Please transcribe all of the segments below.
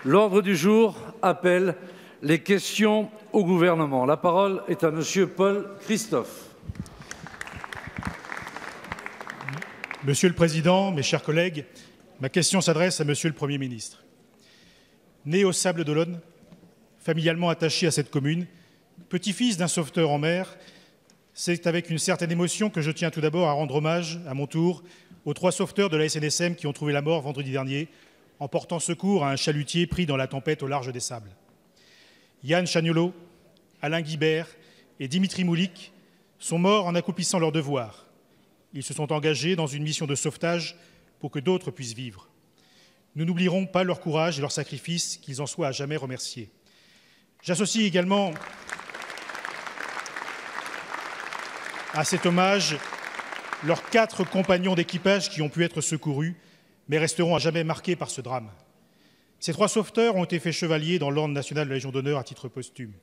L'ordre du jour appelle les questions au gouvernement. La parole est à Monsieur Paul Christophe. Monsieur le Président, mes chers collègues, ma question s'adresse à Monsieur le Premier ministre. Né aux Sables d'Olonne, familialement attaché à cette commune, petit-fils d'un sauveteur en mer, c'est avec une certaine émotion que je tiens tout d'abord à rendre hommage, à mon tour, aux 3 sauveteurs de la SNSM qui ont trouvé la mort vendredi dernier en portant secours à un chalutier pris dans la tempête au large des Sables. Yann Chagnolo, Alain Guibert et Dimitri Moulik sont morts en accomplissant leur devoir. Ils se sont engagés dans une mission de sauvetage pour que d'autres puissent vivre. Nous n'oublierons pas leur courage et leur sacrifice, qu'ils en soient à jamais remerciés. J'associe également à cet hommage leurs 4 compagnons d'équipage qui ont pu être secourus, mais resteront à jamais marqués par ce drame. Ces 3 sauveteurs ont été faits chevaliers dans l'Ordre national de la Légion d'honneur à titre posthume.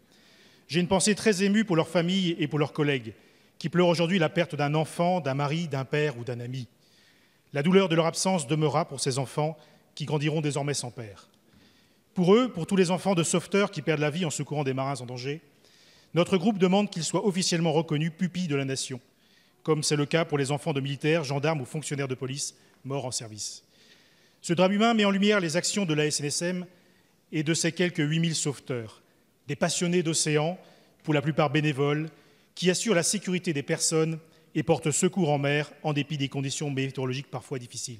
J'ai une pensée très émue pour leurs familles et pour leurs collègues, qui pleurent aujourd'hui la perte d'un enfant, d'un mari, d'un père ou d'un ami. La douleur de leur absence demeurera pour ces enfants qui grandiront désormais sans père. Pour eux, pour tous les enfants de sauveteurs qui perdent la vie en secourant des marins en danger, notre groupe demande qu'ils soient officiellement reconnus pupilles de la nation, comme c'est le cas pour les enfants de militaires, gendarmes ou fonctionnaires de police morts en service. Ce drame humain met en lumière les actions de la SNSM et de ses quelques 8000 sauveteurs, des passionnés d'océan, pour la plupart bénévoles, qui assurent la sécurité des personnes et portent secours en mer en dépit des conditions météorologiques parfois difficiles.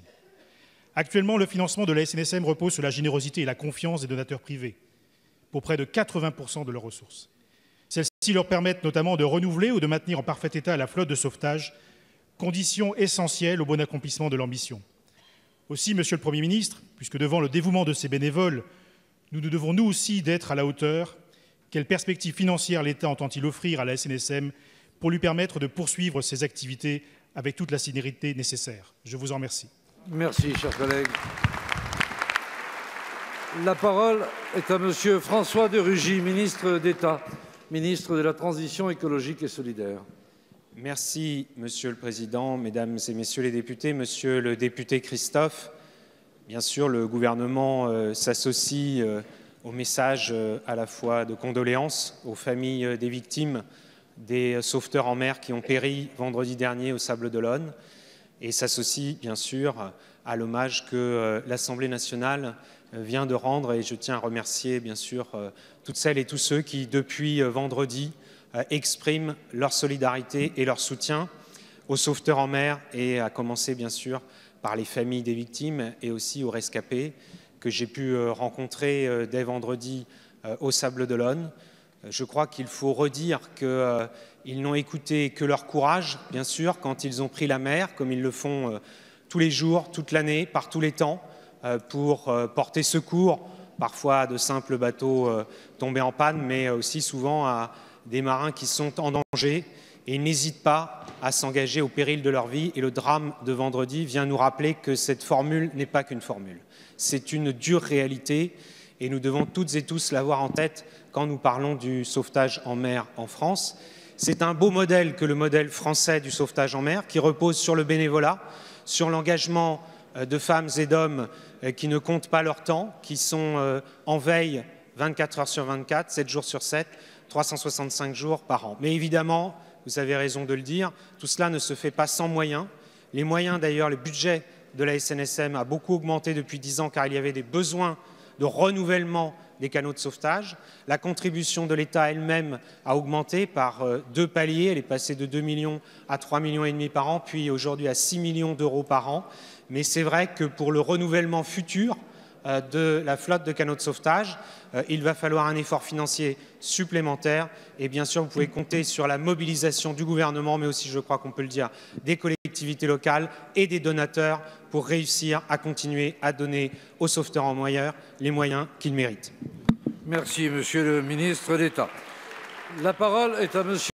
Actuellement, le financement de la SNSM repose sur la générosité et la confiance des donateurs privés, pour près de 80% de leurs ressources. Celles-ci leur permettent notamment de renouveler ou de maintenir en parfait état la flotte de sauvetage, condition essentielle au bon accomplissement de leur mission. Aussi, Monsieur le Premier ministre, puisque devant le dévouement de ces bénévoles, nous devons nous aussi d'être à la hauteur. Quelles perspectives financières l'État entend-il offrir à la SNSM pour lui permettre de poursuivre ses activités avec toute la célérité nécessaire? Je vous en remercie. Merci, cher collègue. La parole est à Monsieur François de Rugy, ministre d'État, ministre de la Transition écologique et solidaire. Merci, Monsieur le Président, Mesdames et Messieurs les députés. Monsieur le député Christophe, bien sûr, le gouvernement s'associe au message à la fois de condoléances aux familles des victimes des sauveteurs en mer qui ont péri vendredi dernier aux Sables d'Olonne et s'associe bien sûr à l'hommage que l'Assemblée nationale vient de rendre. Et je tiens à remercier bien sûr toutes celles et tous ceux qui, depuis vendredi, expriment leur solidarité et leur soutien aux sauveteurs en mer, et à commencer bien sûr par les familles des victimes et aussi aux rescapés que j'ai pu rencontrer dès vendredi aux Sables d'Olonne. Je crois qu'il faut redire qu'ils n'ont écouté que leur courage, bien sûr, quand ils ont pris la mer, comme ils le font tous les jours, toute l'année, par tous les temps, pour porter secours, parfois à de simples bateaux tombés en panne, mais aussi souvent à des marins qui sont en danger, et ils n'hésitent pas à s'engager au péril de leur vie. Et le drame de vendredi vient nous rappeler que cette formule n'est pas qu'une formule. C'est une dure réalité, et nous devons toutes et tous l'avoir en tête quand nous parlons du sauvetage en mer en France. C'est un beau modèle que le modèle français du sauvetage en mer, qui repose sur le bénévolat, sur l'engagement de femmes et d'hommes qui ne comptent pas leur temps, qui sont en veille 24 heures sur 24, 7 jours sur 7, 365 jours par an. Mais évidemment, vous avez raison de le dire, tout cela ne se fait pas sans moyens. Les moyens, d'ailleurs, le budget de la SNSM a beaucoup augmenté depuis 10 ans car il y avait des besoins de renouvellement des canaux de sauvetage. La contribution de l'État elle-même a augmenté par 2 paliers. Elle est passée de 2 millions à 3,5 millions par an, puis aujourd'hui à 6 millions d'euros par an. Mais c'est vrai que pour le renouvellement futur de la flotte de canaux de sauvetage, il va falloir un effort financier supplémentaire. Et bien sûr, vous pouvez compter sur la mobilisation du gouvernement, mais aussi, je crois qu'on peut le dire, des collectivités locales et des donateurs pour réussir à continuer à donner aux sauveteurs en mer les moyens qu'ils méritent. Merci, Monsieur le ministre d'État. La parole est à Monsieur